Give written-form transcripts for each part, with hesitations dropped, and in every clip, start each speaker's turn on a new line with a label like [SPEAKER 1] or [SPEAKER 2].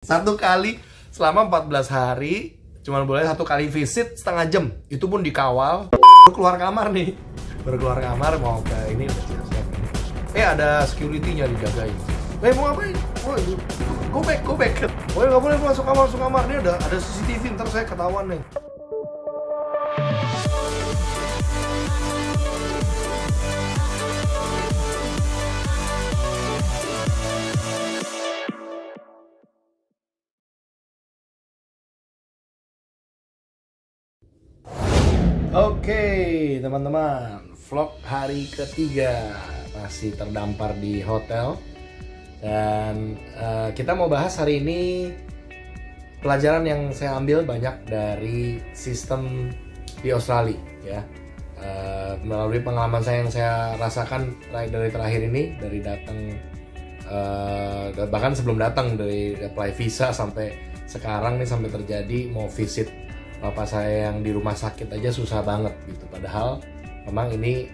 [SPEAKER 1] Satu kali selama 14 hari cuman boleh satu kali visit setengah jam, itu pun dikawal. Baru keluar kamar nih, baru keluar kamar mau ke ini udah siap-siap. Ada security-nya dijagain. Mau ngapain? Go back. Nggak boleh masuk kamar. Ini ada CCTV, ntar saya ketahuan nih. Oke, teman-teman, vlog hari ketiga masih terdampar di hotel dan kita mau bahas hari ini pelajaran yang saya ambil banyak dari sistem di Australia ya. Melalui pengalaman saya yang saya rasakan dari terakhir ini, dari datang bahkan sebelum datang, dari apply visa sampai sekarang nih, sampai terjadi mau visit bapak saya yang di rumah sakit aja susah banget gitu. Padahal memang ini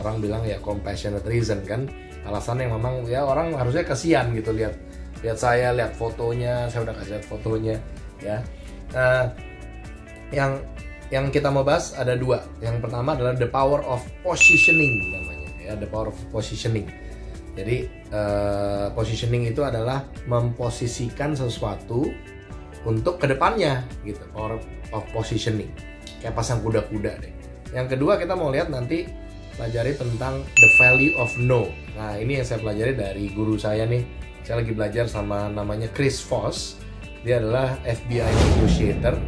[SPEAKER 1] orang bilang ya compassionate reason kan, alasan yang memang ya orang harusnya kasihan gitu lihat saya, lihat fotonya, saya udah kasih lihat fotonya ya. Yang kita mau bahas ada dua. Yang pertama adalah the power of positioning namanya ya, the power of positioning. Jadi positioning itu adalah memposisikan sesuatu untuk kedepannya gitu, power of positioning, kayak pasang kuda-kuda deh. Yang kedua kita mau lihat nanti pelajari tentang the value of no. Nah ini yang saya pelajari dari guru saya nih. Saya lagi belajar sama namanya Chris Voss. Dia adalah FBI negotiator.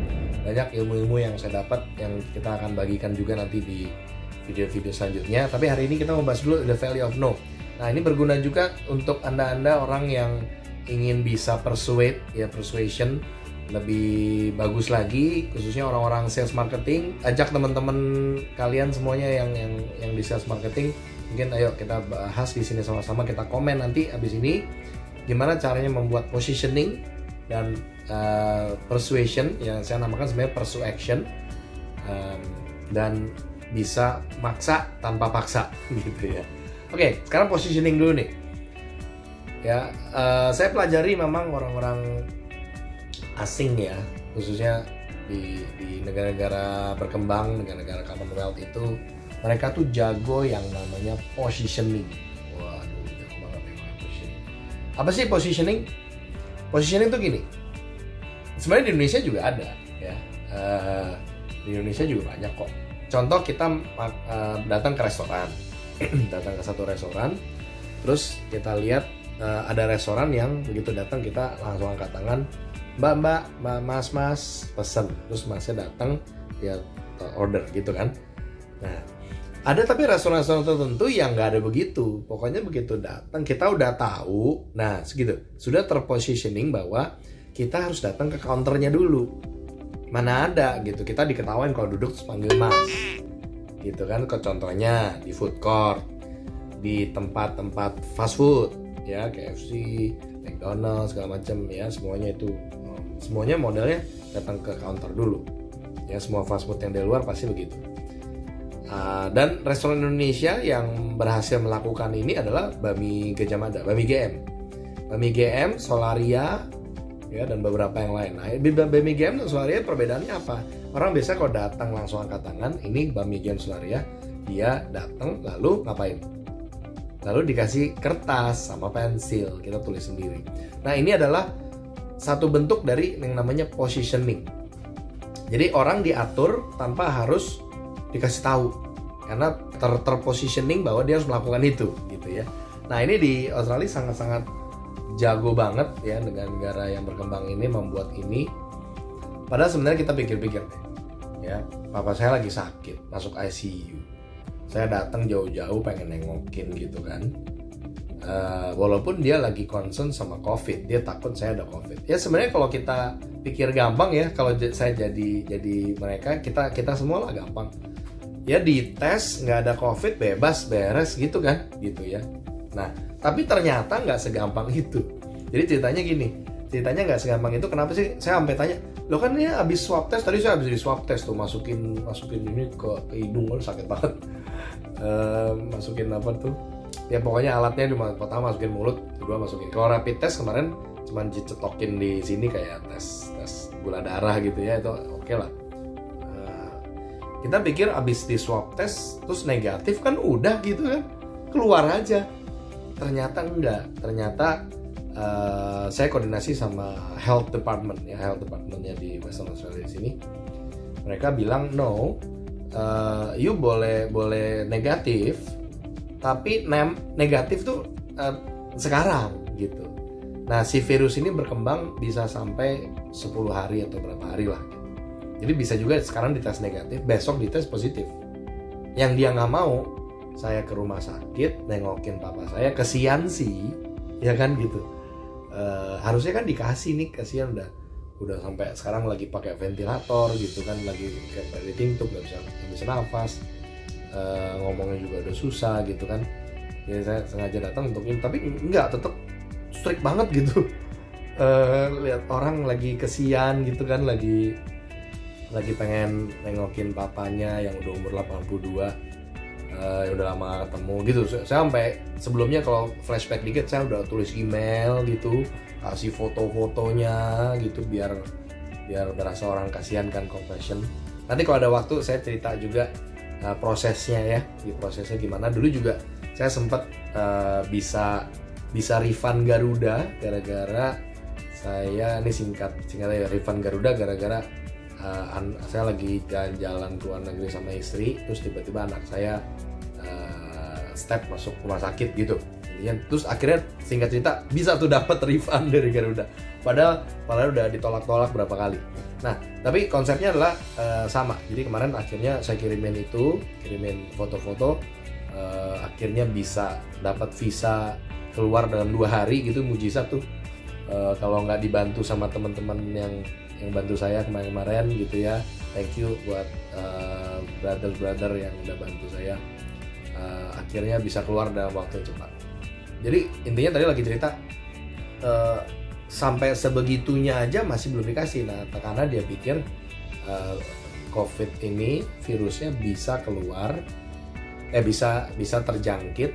[SPEAKER 1] Banyak ilmu-ilmu yang saya dapat yang kita akan bagikan juga nanti di video-video selanjutnya. Tapi hari ini kita mau bahas dulu the value of no. Nah ini berguna juga untuk anda-anda orang yang ingin bisa persuasion lebih bagus lagi, khususnya orang-orang sales marketing. Ajak teman-teman kalian semuanya yang di sales marketing, mungkin ayo kita bahas di sini sama-sama, kita komen nanti abis ini gimana caranya membuat positioning dan persuasion, yang saya namakan sebenarnya persuasion, dan bisa maksa tanpa paksa gitu ya. Oke, sekarang positioning dulu nih ya. Saya pelajari memang orang-orang asing ya, khususnya di negara-negara berkembang, negara-negara Commonwealth itu, mereka tuh jago yang namanya positioning. Waduh, jago banget ya positioning. Apa sih positioning? Positioning tuh gini, sebenarnya di Indonesia juga ada ya. Di Indonesia juga banyak kok. Contoh, kita datang ke restoran, datang ke satu restoran, terus kita lihat ada restoran yang begitu datang kita langsung angkat tangan, mbak, mas, pesen. Terus masnya datang ya order gitu kan. Nah ada tapi restoran-restoran tertentu yang nggak ada begitu. Pokoknya begitu datang kita udah tahu, nah segitu sudah terpositioning bahwa kita harus datang ke counternya dulu. Mana ada gitu, kita diketawain kalau duduk terus panggil mas gitu kan. Contohnya di food court, di tempat-tempat fast food ya, KFC, McDonald's, segala macam ya, semuanya modelnya datang ke counter dulu ya. Semua fast food yang dari luar pasti begitu. Dan restoran Indonesia yang berhasil melakukan ini adalah Bami Gajah Mada, Bami GM, Solaria ya, dan beberapa yang lain. Nah, Bami GM dan Solaria perbedaannya apa? Orang biasa kalau datang langsung angkat tangan. Ini Bami GM Solaria, dia datang lalu ngapain? Lalu dikasih kertas sama pensil, kita tulis sendiri. Nah ini adalah satu bentuk dari yang namanya positioning. Jadi orang diatur tanpa harus dikasih tahu, karena terpositioning bahwa dia harus melakukan itu gitu ya. Nah ini di Australia sangat-sangat jago banget ya, negara yang berkembang ini membuat ini. Padahal sebenarnya kita pikir-pikir deh ya, papa saya lagi sakit, masuk ICU. Saya datang jauh-jauh pengen nengokin gitu kan. Walaupun dia lagi concern sama COVID, dia takut saya ada COVID. Ya sebenarnya kalau kita pikir gampang ya, kalau saya jadi mereka, kita semua lah gampang. Ya dites nggak ada COVID, bebas beres gitu kan, gitu ya. Nah tapi ternyata nggak segampang itu. Jadi ceritanya nggak segampang itu. Kenapa sih saya sampai tanya? Lo kan ini habis swab test, tadi saya habis di swab test tuh, masukin ini ke hidung, sakit banget. Masukin apa tuh ya, pokoknya alatnya cuma pertama masukin mulut, kedua masukin. Kalau rapid test kemarin cuman dicetokin di sini kayak tes gula darah gitu ya, itu oke lah. Kita pikir abis di swab test terus negatif kan udah gitu kan, keluar aja. Ternyata enggak, ternyata saya koordinasi sama health departmentnya di Western Australia di sini. Mereka bilang no, you boleh negatif, tapi negatif tuh sekarang gitu. Nah si virus ini berkembang bisa sampai 10 hari atau berapa hari lah gitu. Jadi bisa juga sekarang dites negatif, besok dites positif. Yang dia nggak mau, saya ke rumah sakit nengokin papa saya, kesian sih, ya kan gitu. Harusnya kan dikasih nih, kasihan udah sampai sekarang lagi pakai ventilator gitu kan, lagi kayak breathing tube, nggak bisa nafas, ngomongnya juga udah susah gitu kan. Jadi saya sengaja datang untuk ini, tapi enggak, tetap strict banget gitu. Lihat orang lagi kesian gitu kan, lagi pengen nengokin papanya yang udah umur 82, yang udah lama ketemu gitu. Saya sampai sebelumnya kalau flashback dikit, saya udah tulis email gitu, kasih foto-fotonya gitu biar berasa orang kasihan kan, compassion. Nanti kalau ada waktu saya cerita juga prosesnya ya, di prosesnya gimana. Dulu juga saya sempat bisa refund Garuda gara-gara saya, ini singkatnya ya, refund Garuda gara-gara saya lagi jalan-jalan ke luar negeri sama istri, terus tiba-tiba anak saya step masuk rumah sakit gitu. Terus akhirnya singkat cerita bisa tuh dapat refund dari Garuda. Padahal udah ditolak-tolak berapa kali. Nah, tapi konsepnya adalah sama. Jadi kemarin akhirnya saya kirimin foto-foto, akhirnya bisa dapat visa keluar dalam 2 hari gitu, mujizat tuh. Kalau nggak dibantu sama teman-teman yang bantu saya kemarin gitu ya, thank you buat brother yang udah bantu saya, akhirnya bisa keluar dalam waktu yang cepat. Jadi intinya tadi lagi cerita sampai sebegitunya aja masih belum dikasih. Nah karena dia pikir COVID ini virusnya bisa keluar, bisa terjangkit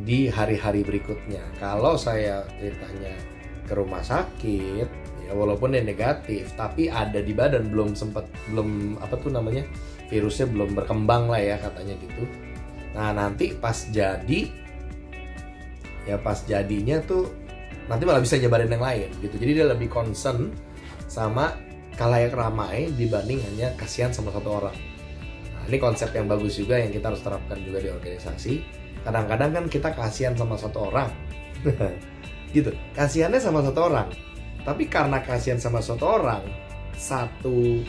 [SPEAKER 1] di hari-hari berikutnya. Kalau saya ceritanya ke rumah sakit, ya walaupun dia negatif, tapi ada di badan, belum virusnya belum berkembang lah ya katanya gitu. Nah nanti pas jadinya tuh nanti malah bisa nyebarin yang lain gitu. Jadi dia lebih concern sama khalayak ramai dibanding hanya kasihan sama satu orang. Nah ini konsep yang bagus juga yang kita harus terapkan juga di organisasi. Kadang-kadang kan kita kasihan sama satu orang gitu, kasihannya sama satu orang. Tapi karena kasihan sama satu orang, satu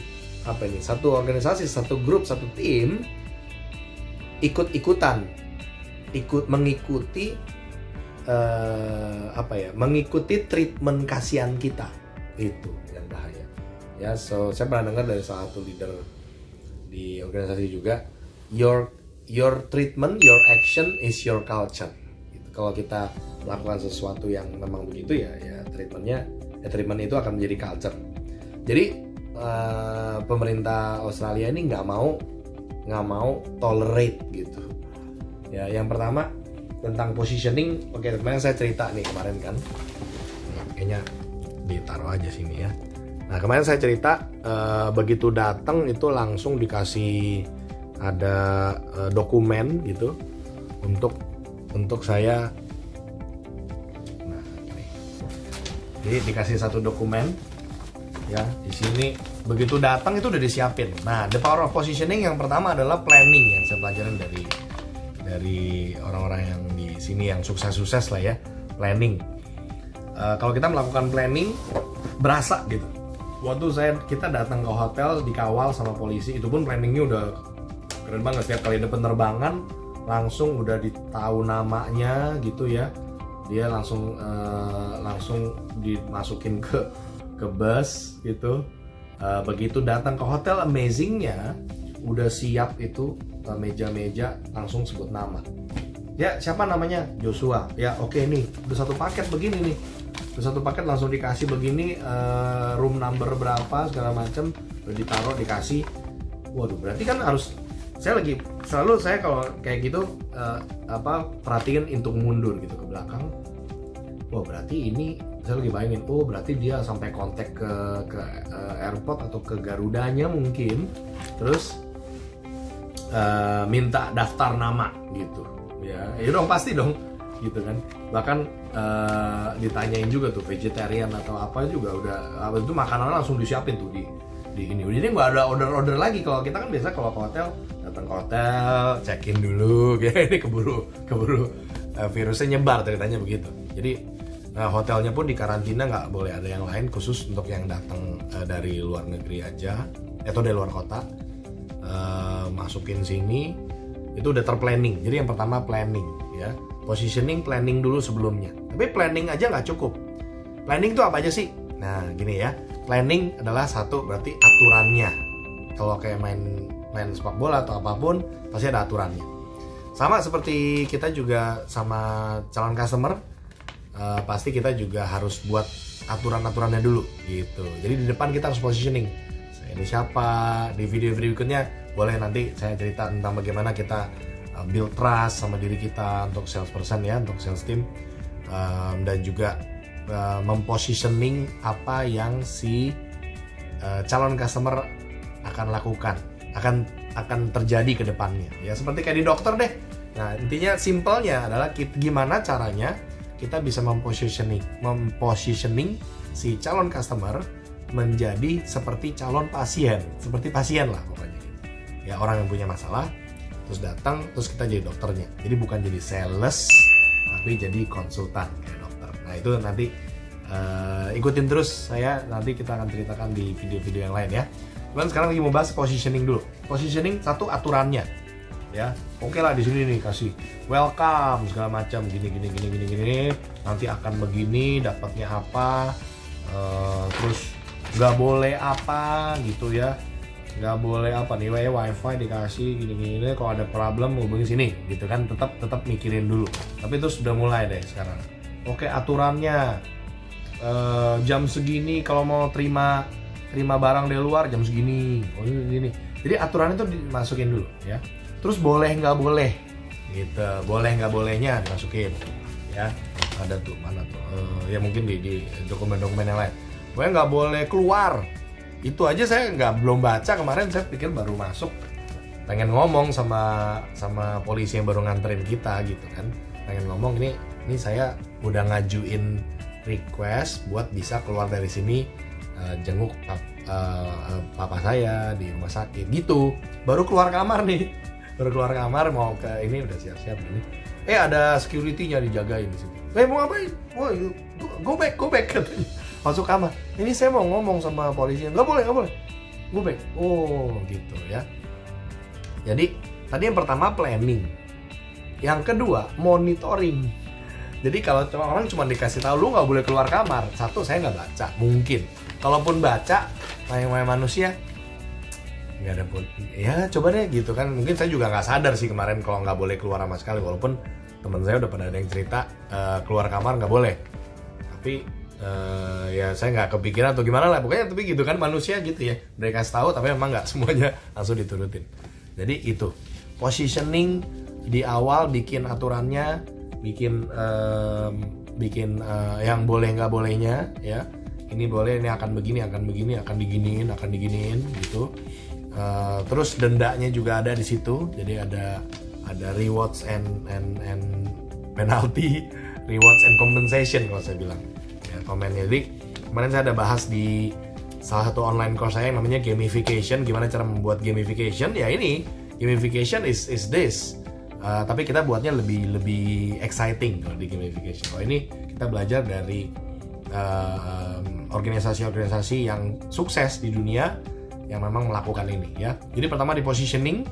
[SPEAKER 1] organisasi, satu grup, satu tim mengikuti treatment kasihan kita, itu yang bahaya. Ya, saya pernah dengar dari salah satu leader di organisasi juga, your treatment, your action is your culture. Gitu. Kalau kita melakukan sesuatu yang memang begitu ya treatment itu akan menjadi culture. Jadi pemerintah Australia ini nggak mau tolerate gitu. Ya, yang pertama tentang positioning, kemarin saya cerita nih kemarin kan, kayaknya ditaruh aja sini ya. Nah kemarin saya cerita begitu datang itu langsung dikasih ada dokumen gitu untuk saya. Jadi dikasih satu dokumen ya, di sini begitu datang itu udah disiapin. Nah, the power of positioning yang pertama adalah planning, yang saya pelajarin dari orang-orang yang di sini yang sukses lah ya, planning. Kalau kita melakukan planning berasa gitu. Waktu kita datang ke hotel dikawal sama polisi, itu pun planningnya udah keren banget. Setiap kali ada penerbangan langsung udah ditahu namanya gitu ya. Dia langsung dimasukin ke bus gitu. Begitu datang ke hotel, amazingnya udah siap itu meja-meja, langsung sebut nama. Ya siapa namanya? Joshua. Ya oke nih, udah satu paket begini nih. Udah satu paket langsung dikasih begini, room number berapa segala macam, udah ditaruh dikasih. Waduh, berarti kan harus saya kalau kayak gitu perhatiin untuk mundur gitu ke belakang. Wah berarti ini saya lagi bayangin, oh berarti dia sampai kontak ke airport atau ke Garudanya mungkin, terus minta daftar nama gitu, ya dong pasti dong, gitu kan. Bahkan ditanyain juga tuh vegetarian atau apa juga udah, itu makanan langsung disiapin tuh di ini. Jadi nggak ada order lagi. Kalau kita kan biasa kalau ke hotel, datang ke hotel, check in dulu, kayak ini keburu virusnya nyebar, ceritanya begitu. Jadi hotelnya pun di karantina, nggak boleh ada yang lain, khusus untuk yang datang dari luar negeri aja atau dari luar kota. Masukin sini itu udah terplanning. Jadi yang pertama planning, ya, positioning, planning dulu sebelumnya. Tapi planning aja nggak cukup. Planning itu apa aja sih? Nah gini ya, planning adalah satu, berarti aturannya. Kalau kayak main sepak bola atau apapun pasti ada aturannya. Sama seperti kita juga sama calon customer, pasti kita juga harus buat aturan-aturannya dulu gitu. Jadi di depan kita harus positioning. Saya ini siapa? Di video berikutnya boleh nanti saya cerita tentang bagaimana kita build trust sama diri kita untuk salesperson ya, untuk sales team, dan juga mempositioning apa yang si calon customer akan lakukan, akan terjadi ke depannya. Ya seperti kayak di dokter deh. Nah intinya simpelnya adalah gimana caranya kita bisa mempositioning si calon customer menjadi seperti calon pasien, seperti pasien lah pokoknya. Ya orang yang punya masalah, terus datang, terus kita jadi dokternya. Jadi bukan jadi sales, tapi jadi konsultan kayak dokter. Nah itu nanti ikutin terus saya, nanti kita akan ceritakan di video-video yang lain ya. Cuman sekarang lagi mau bahas positioning dulu. Positioning satu, aturannya. Ya, oke lah di sini nih kasih welcome segala macam gini, nanti akan begini, dapatnya apa, terus nggak boleh apa gitu ya, nggak boleh apa nih, wifi dikasih gini, kalau ada problem hubungi sini gitu kan, tetap mikirin dulu. Tapi itu sudah mulai deh sekarang. Oke, aturannya jam segini kalau mau terima barang dari luar jam segini, gini. Jadi aturannya itu dimasukin dulu ya. Terus boleh nggak boleh gitu, boleh nggak bolehnya dimasukin ya. Ada tuh mana tuh ya mungkin di dokumen-dokumen yang lain. Boleh nggak boleh keluar, itu aja saya belum baca kemarin. Saya pikir baru masuk, pengen ngomong sama polisi yang baru nganterin kita gitu kan, pengen ngomong ini saya udah ngajuin request buat bisa keluar dari sini, jenguk papa saya di rumah sakit gitu. Baru keluar kamar mau ke ini, udah siap-siap ini. Ada security-nya dijagain di situ. Mau ngapain? Go back katanya. Masuk kamar. Ini saya mau ngomong sama polisi. Nggak boleh. Go back. Oh gitu ya. Jadi tadi yang pertama planning. Yang kedua monitoring. Jadi kalau orang cuma dikasih tahu lu nggak boleh keluar kamar, satu saya nggak baca mungkin. Kalaupun baca, main manusia nggak ada pun. Ya coba deh gitu kan. Mungkin saya juga nggak sadar sih kemarin kalau nggak boleh keluar sama sekali. Walaupun teman saya udah pada ada yang cerita keluar kamar nggak boleh. Tapi ya saya nggak kepikiran atau gimana lah. Pokoknya tapi gitu kan manusia gitu ya. Mereka kasih tahu tapi memang nggak semuanya langsung diturutin. Jadi itu positioning di awal, bikin aturannya, bikin yang boleh nggak bolehnya ya. Ini boleh, ini akan begini, akan diginiin gitu. Terus dendanya juga ada di situ. Jadi ada rewards and penalty, rewards and compensation kalau saya bilang. Ya, komennya. Jadi kemarin saya ada bahas di salah satu online course saya yang namanya gamification. Gimana cara membuat gamification? Ya ini gamification is this. Tapi kita buatnya lebih exciting kalau di gamification. Kalau ini kita belajar dari organisasi-organisasi yang sukses di dunia yang memang melakukan ini ya. Jadi pertama di positioning,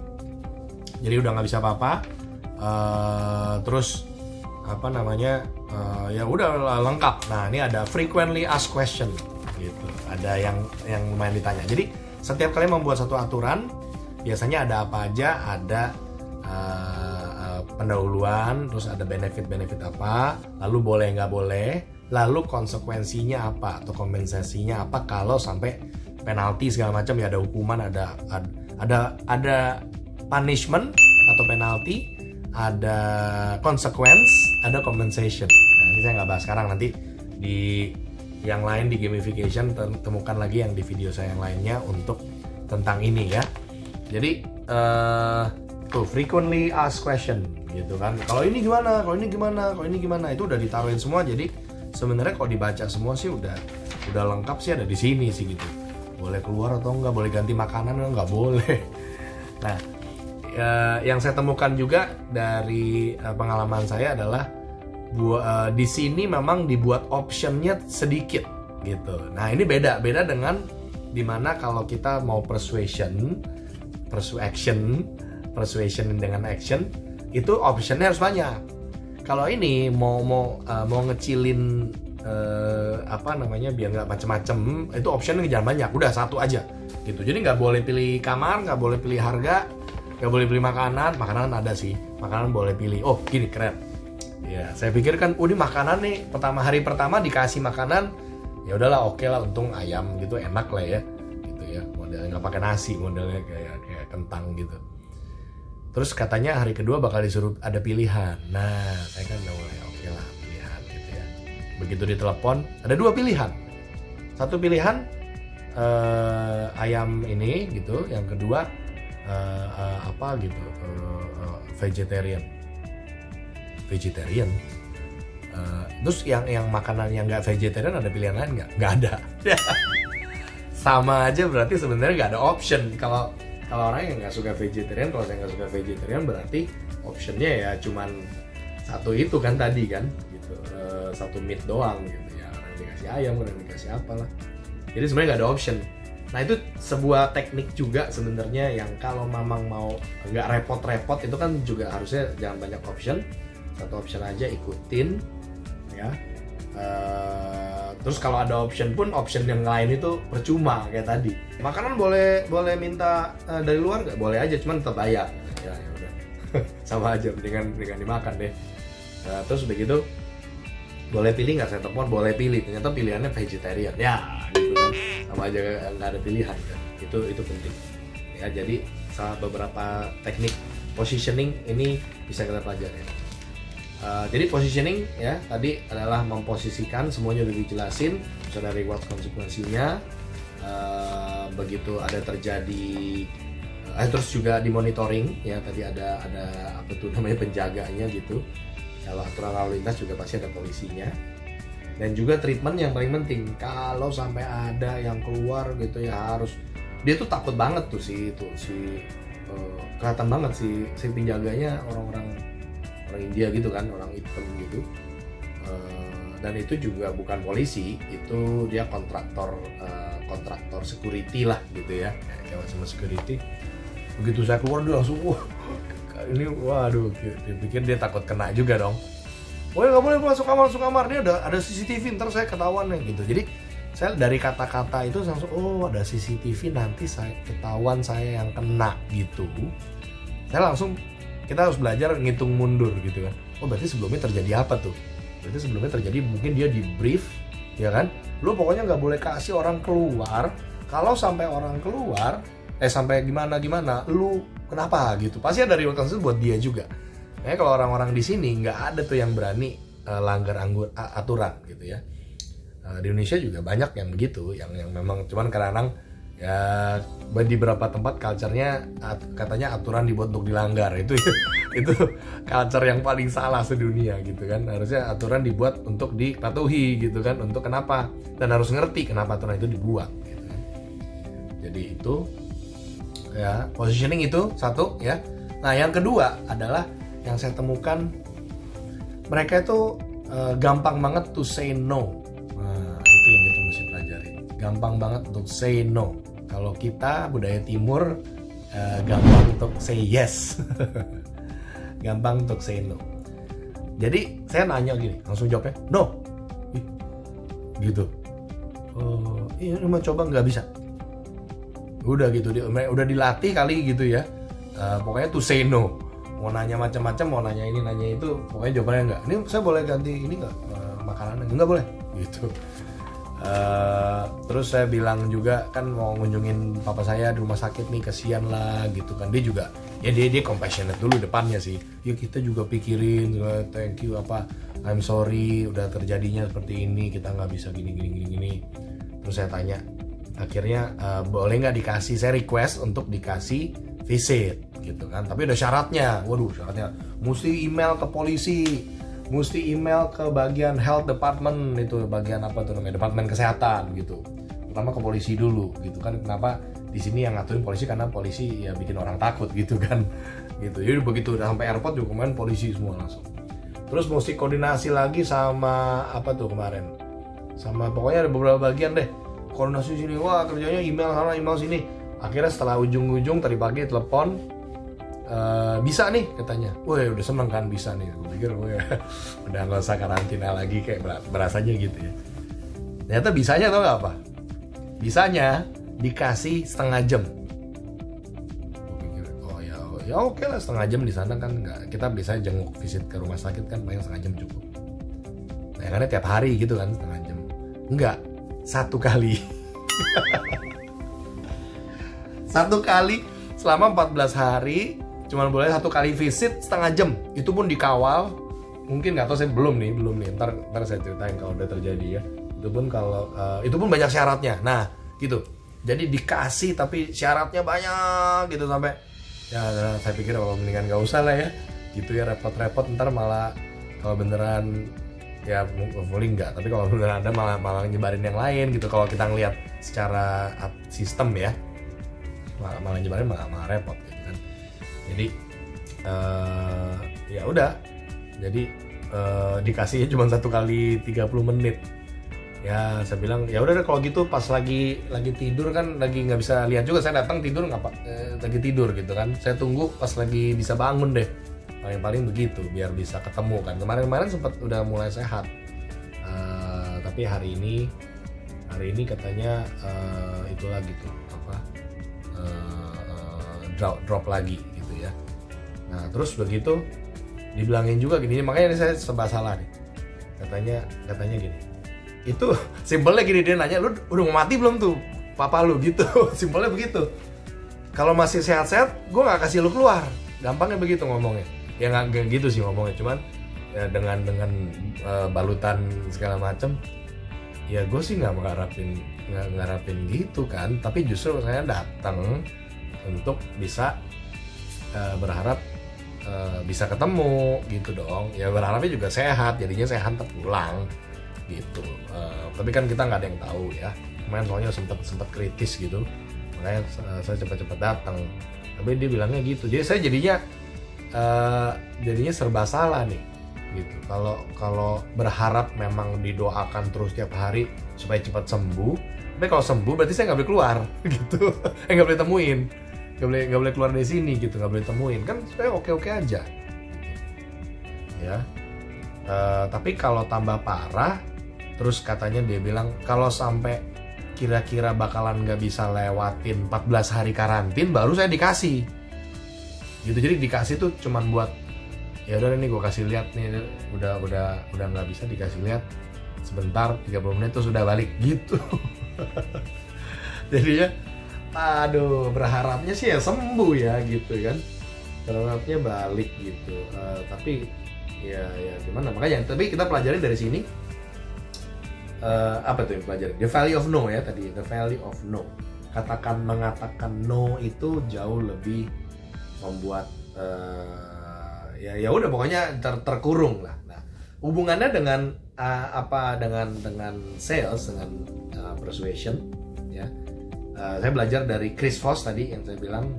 [SPEAKER 1] jadi udah nggak bisa apa-apa. Terus ya udah lengkap. Nah ini ada frequently asked question gitu. Ada yang lumayan ditanya. Jadi setiap kali membuat satu aturan, biasanya ada apa aja, ada pendahuluan, terus ada benefit apa, lalu boleh nggak boleh, lalu konsekuensinya apa atau kompensasinya apa kalau sampai penalti segala macam ya, ada hukuman, ada punishment atau penalti, ada consequence, ada compensation. Nah ini saya nggak bahas sekarang, nanti di yang lain di gamification, temukan lagi yang di video saya yang lainnya untuk tentang ini ya. Jadi tuh frequently asked question gitu kan. Kalau ini gimana? Kalau ini gimana? Kalau ini gimana? Itu udah ditaruhin semua. Jadi sebenarnya kalau dibaca semua sih udah lengkap sih, ada di sini sih gitu. Boleh keluar atau enggak? Boleh ganti makanan atau enggak? Boleh. Nah, yang saya temukan juga dari pengalaman saya adalah di sini memang dibuat optionnya sedikit gitu. Nah ini beda dengan dimana kalau kita mau persuasion dengan action itu optionnya harus banyak. Kalau ini mau ngecilin biar nggak macem-macem, itu optionnya jangan banyak, udah satu aja gitu. Jadi nggak boleh pilih kamar, nggak boleh pilih harga, nggak boleh pilih makanan ada sih, makanan boleh pilih. Oh gini keren. Ya, saya pikir kan, ini makanan nih, hari pertama dikasih makanan, ya udahlah oke lah, untung ayam gitu enak lah ya, gitu ya, modelnya nggak pakai nasi, modelnya kayak kentang gitu. Terus katanya hari kedua bakal disuruh ada pilihan. Nah, saya kan udah mulai oke lah pilihan gitu ya. Begitu ditelepon, ada 2 pilihan. Satu pilihan ayam ini gitu, yang kedua vegetarian. Terus yang makanan yang nggak vegetarian ada pilihan lain nggak? Nggak ada. Sama aja berarti sebenarnya nggak ada option. Kalau orang yang nggak suka vegetarian, kalau saya nggak suka vegetarian berarti optionnya ya cuman satu itu kan tadi kan, gitu. Satu meat doang gitu ya. Orang dikasih ayam, orang dikasih apalah. Jadi sebenarnya nggak ada option. Nah itu sebuah teknik juga sebenarnya yang kalau memang mau nggak repot-repot itu kan juga harusnya jangan banyak option. Satu option aja ikutin ya. Terus kalau ada option pun option yang lain itu percuma kayak tadi. Makanan boleh minta dari luar nggak? Boleh aja, cuman tetap bayar. Ya udah. Sama aja, mendingan dimakan deh. Terus begitu boleh pilih nggak, saya telepon boleh pilih. Ternyata pilihannya vegetarian. Ya gitu kan. Sama aja nggak ada pilihan kan. Itu penting. Ya jadi beberapa teknik positioning ini bisa kita pelajari. Jadi positioning ya tadi adalah memposisikan, semuanya udah dijelasin, bisa dari what konsekuensinya, begitu ada terjadi, terus juga di monitoring ya, tadi ada apa tuh namanya penjaganya gitu. Kalau aturan lalu lintas juga pasti ada polisinya, dan juga treatment yang paling penting. Kalau sampai ada yang keluar gitu ya harus, dia tuh takut banget tuh kelihatan banget si penjaganya orang India gitu kan, orang hitam gitu, dan itu juga bukan polisi, itu dia kontraktor security lah gitu ya, kayak sama security. Begitu saya keluar dia langsung ini waduh, dia pikir dia takut kena juga dong. Oh ya nggak boleh masuk kamar, dia ada CCTV, ntar saya ketahuan ya gitu. Jadi saya dari kata-kata itu langsung ada CCTV, nanti saya ketahuan saya yang kena gitu. Saya langsung, kita harus belajar ngitung mundur gitu kan. Oh berarti sebelumnya terjadi apa tuh? Berarti sebelumnya terjadi mungkin dia di brief ya kan. Lu pokoknya nggak boleh kasih orang keluar. Kalau sampai orang keluar, sampai gimana, lu kenapa gitu? Pasti ada reward khusus buat dia juga. Nah kalau orang-orang di sini nggak ada tuh yang berani langgar aturan gitu ya. Di Indonesia juga banyak yang begitu, yang memang cuman kadang-kadang ya di beberapa tempat culture-nya katanya aturan dibuat untuk dilanggar. Itu culture yang paling salah sedunia gitu kan. Harusnya aturan dibuat untuk dipatuhi gitu kan, untuk kenapa, dan harus ngerti kenapa aturan itu dibuat gitu kan. Jadi itu ya, positioning itu satu ya. Nah yang kedua adalah yang saya temukan, mereka itu gampang banget to say no. Nah itu yang kita mesti pelajari, gampang banget untuk say no. Kalau kita budaya timur gampang untuk say yes. Gampang untuk say no. Jadi saya nanya gini, langsung jawabnya no. Gitu. Oh, ini mau coba nggak bisa. Udah gitu, udah dilatih kali gitu ya. Pokoknya to say no. Mau nanya macam-macam, mau nanya ini nanya itu, pokoknya jawabannya enggak. Ini saya boleh ganti ini nggak makanannya? Enggak boleh. Gitu. Terus saya bilang juga kan mau ngunjungin papa saya di rumah sakit nih, kasihan lah gitu kan, dia juga ya dia compassionate dulu depannya sih, ya kita juga pikirin, thank you apa, I'm sorry udah terjadinya seperti ini, kita nggak bisa gini. Terus saya tanya, akhirnya boleh nggak dikasih, saya request untuk dikasih visit gitu kan, tapi ada syaratnya. Waduh, syaratnya mesti email ke polisi, mesti email ke bagian health department, itu bagian apa tuh namanya, departemen kesehatan gitu. Pertama ke polisi dulu gitu kan. Kenapa di sini yang ngaturin polisi, karena polisi ya bikin orang takut gitu kan gitu. Jadi begitu udah sampai airport juga kemarin polisi semua langsung. Terus mesti koordinasi lagi sama apa tuh kemarin, sama pokoknya ada beberapa bagian deh, koordinasi sini, wah kerjanya email sana email sini. Akhirnya setelah ujung-ujung tadi pagi telepon, bisa nih katanya. Wah udah seneng kan bisa nih. Gue pikir udah nggak usah karantina lagi, kayak berasanya gitu ya. Ternyata bisanya tau gak apa? Bisanya dikasih setengah jam. Gue pikir ya oke lah, setengah jam di sana kan nggak, kita bisa jenguk visit ke rumah sakit kan paling setengah jam cukup. Nah karena tiap hari gitu kan setengah jam. Enggak, satu kali. Satu kali selama 14 hari cuman boleh satu kali visit setengah jam. Itu pun dikawal. Mungkin nggak tahu, saya belum nih. Ntar saya ceritain kalau udah terjadi ya. Itu pun kalau itu pun banyak syaratnya. Nah gitu. Jadi dikasih tapi syaratnya banyak gitu, sampai ya saya pikir mendingan nggak usah lah ya. Gitu ya, repot-repot ntar malah kalau beneran ya hopefully enggak, tapi kalau beneran ada malah nyebarin yang lain gitu. Kalau kita ngelihat secara sistem ya, malah nyebarin malah repot gitu kan. Jadi ya udah, jadi dikasihnya cuma satu kali 30 menit. Ya saya bilang ya udah kalau gitu, pas lagi tidur kan, lagi nggak bisa lihat juga, saya datang tidur lagi tidur gitu kan, saya tunggu pas lagi bisa bangun deh, paling begitu biar bisa ketemu kan. Kemarin sempat udah mulai sehat, tapi hari ini katanya itu lagi tuh apa, drop lagi gitu ya. Nah terus begitu dibilangin juga gini, makanya ini saya serba salah nih, katanya gini, itu simpelnya gini, dia nanya, lu udah mau mati belum tuh papa lu gitu. Simpelnya begitu. Kalau masih sehat-sehat gue nggak kasih lu keluar, gampangnya begitu ngomongnya. Ya nggak gitu sih ngomongnya, cuman ya dengan balutan segala macem. Ya gue sih nggak ngarapin gitu kan, tapi justru saya datang untuk bisa berharap bisa ketemu gitu dong. Ya berharapnya juga sehat, jadinya saya hantar pulang gitu. Tapi kan kita nggak ada yang tahu ya. Kemarin soalnya sempat kritis gitu, makanya saya cepat-cepat datang. Tapi dia bilangnya gitu. Jadi saya jadinya serba salah nih gitu. Kalau berharap memang didoakan terus tiap hari supaya cepat sembuh. Tapi kalau sembuh berarti saya nggak boleh keluar gitu. Nggak boleh temuin. Nggak boleh keluar dari sini gitu. Nggak boleh temuin. Kan saya oke-oke aja. Ya. Tapi kalau tambah parah, terus katanya dia bilang kalau sampai kira-kira bakalan nggak bisa lewatin 14 hari karantin baru saya dikasih gitu. Jadi dikasih tuh cuman buat ya udah nih gue kasih lihat nih, udah nggak bisa, dikasih lihat sebentar 30 menit terus udah balik gitu. Jadinya aduh, berharapnya sih ya sembuh ya gitu kan, berharapnya balik gitu. Tapi ya gimana, makanya tapi kita pelajari dari sini. Apa tuh yang pelajari? The value of no ya tadi, the value of no. Mengatakan no itu jauh lebih membuat ya udah pokoknya terkurung lah. Nah, hubungannya dengan dengan sales, dengan persuasion ya. Saya belajar dari Chris Voss tadi yang saya bilang,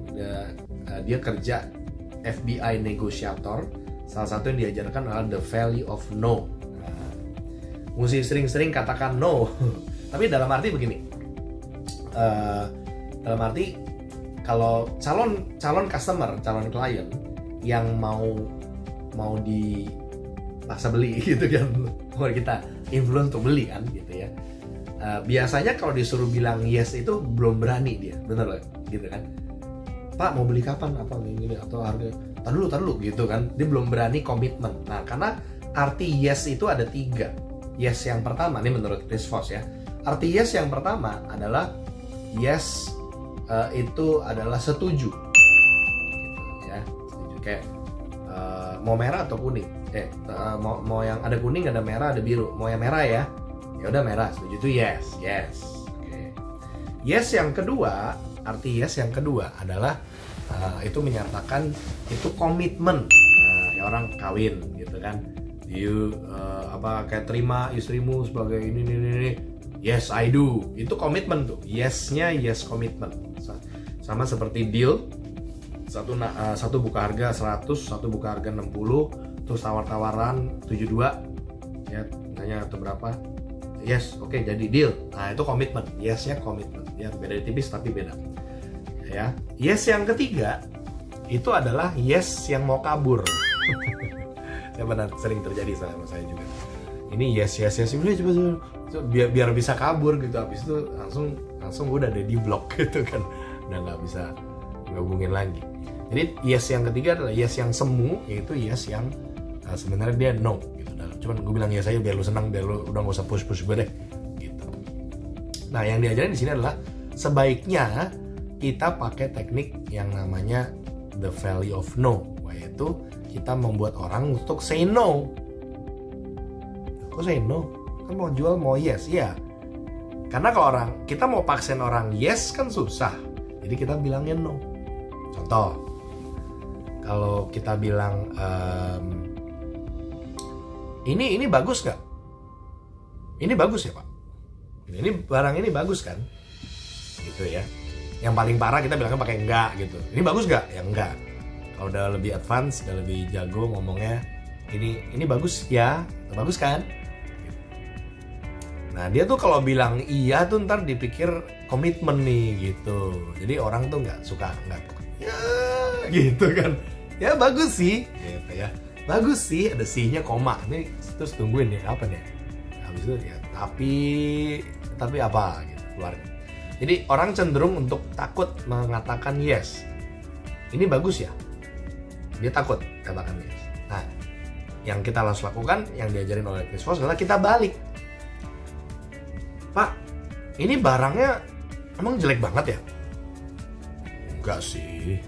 [SPEAKER 1] dia kerja FBI negotiator. Salah satu yang diajarkan adalah the value of no. Mesti sering-sering katakan no. Tapi dalam arti begini, dalam arti kalau calon customer, calon klien yang mau dipaksa beli gitu kan, mau kita influence untuk beli kan gitu ya, biasanya kalau disuruh bilang yes itu belum berani dia, bener loh gitu kan. Pak mau beli kapan, apa gini atau harga, tar dulu gitu kan, dia belum berani komitmen. Nah karena arti yes itu ada 3. Yes yang pertama, ini menurut Chris Voss ya, arti yes yang pertama adalah yes itu adalah setuju gitu, ya. kayak mau merah atau kuning, mau yang ada kuning, ada merah, ada biru, mau yang merah ya udah merah, setuju itu yes. Oke. Yes yang kedua, arti yes yang kedua adalah itu menyatakan itu komitmen. Ya orang kawin gitu kan, kayak terima istrimu sebagai ini, yes I do, itu komitmen tuh, yesnya yes komitmen. Sama seperti deal, satu buka harga 100, satu buka harga 60, terus tawar-tawaran 72, ya tanya atau berapa, yes oke, jadi deal. Nah itu komitmen, yesnya komitmen, ya beda tipis tapi beda. Ya, yes yang ketiga itu adalah yes yang mau kabur. Ya benar, sering terjadi sama saya juga. Ini yes udah coba biar bisa kabur gitu, habis itu langsung udah ada di blok gitu kan, udah nggak bisa ngehubungin lagi. Jadi yes yang ketiga adalah yes yang semu, yaitu yes yang sebenarnya dia no gitu. Cuman gue bilang yes aja biar lu senang, biar lu udah nggak usah push gue deh gitu. Nah yang diajarin di sini adalah sebaiknya kita pakai teknik yang namanya the value of no, yaitu kita membuat orang untuk say no. Kok say no? Kan mau jual mau yes, ya. Karena kalau kita mau paksain orang yes kan susah. Jadi kita bilangnya no. Contoh, kalau kita bilang ini bagus nggak? Ini bagus ya Pak. Ini barang ini bagus kan? Gitu ya. Yang paling parah kita bilangnya pakai enggak gitu. Ini bagus nggak? Ya enggak. Kalau udah lebih advance, udah lebih jago ngomongnya, ini bagus ya, bagus kan? Nah dia tuh kalau bilang iya tuh ntar dipikir komitmen nih gitu. Jadi orang tuh nggak suka ya gitu kan. Ya bagus sih, gitu ya. Bagus sih, ada sih-nya koma. Ini terus tungguin ya apa nih? Habis itu ya tapi apa gitu keluarnya. Jadi orang cenderung untuk takut mengatakan yes. Ini bagus ya? Dia takut katakan yes. Nah, yang kita harus lakukan, yang diajarin oleh Chris Voss adalah kita balik. Pak, ini barangnya emang jelek banget ya? Enggak sih.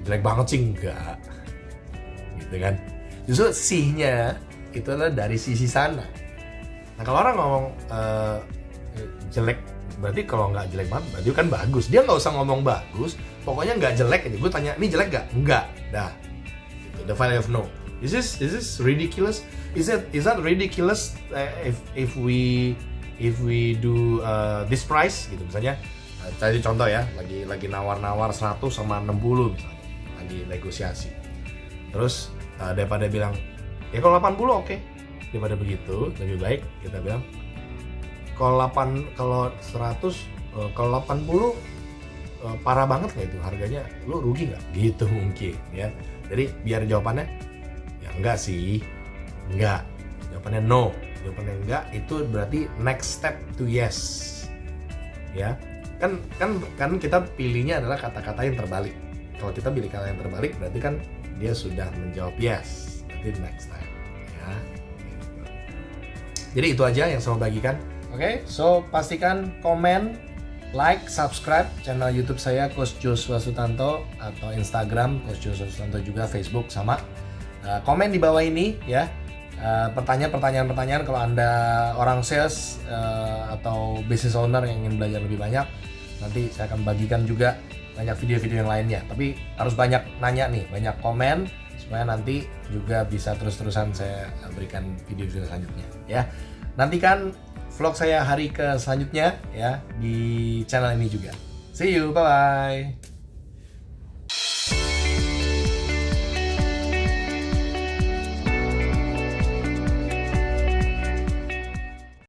[SPEAKER 1] Jelek banget sih enggak. Gitu kan. Justru sih-nya itu adalah dari sisi sana. Nah, kalau orang ngomong jelek, berarti kalau nggak jelek banget, berarti kan bagus. Dia nggak usah ngomong bagus, pokoknya nggak jelek aja. Gue tanya, ini jelek nggak? Enggak. Dah. The value of no. Is this ridiculous? Is that ridiculous if we do this price gitu misalnya. Tadi contoh ya, lagi nawar-nawar 100 sama 60 misalnya, lagi negosiasi. Terus daripada bilang ya kalau 80 oke. Daripada begitu, lebih baik kita bilang kalau 100 kalau 80 parah banget nggak itu harganya, lu rugi nggak? Gitu mungkin ya. Jadi biar jawabannya ya enggak sih, enggak. Jawabannya no. Jawabannya enggak itu berarti next step to yes. Ya. Kan kita pilihnya adalah kata-kata yang terbalik. Kalau kita pilih kata yang terbalik berarti kan dia sudah menjawab yes. Berarti next time. Ya. Gitu. Jadi itu aja yang saya mau bagikan. Oke, so pastikan komen, like, subscribe channel YouTube saya Coach Joshua Sutanto atau Instagram Coach Joshua Sutanto juga, Facebook sama. Komen di bawah ini ya. Pertanyaan-pertanyaan kalau Anda orang sales atau business owner yang ingin belajar lebih banyak, nanti saya akan bagikan juga banyak video-video yang lainnya. Tapi harus banyak nanya nih, banyak komen supaya nanti juga bisa terus-terusan saya berikan video-video selanjutnya ya. Nantikan vlog saya hari ke selanjutnya ya di channel ini juga. See you, bye-bye.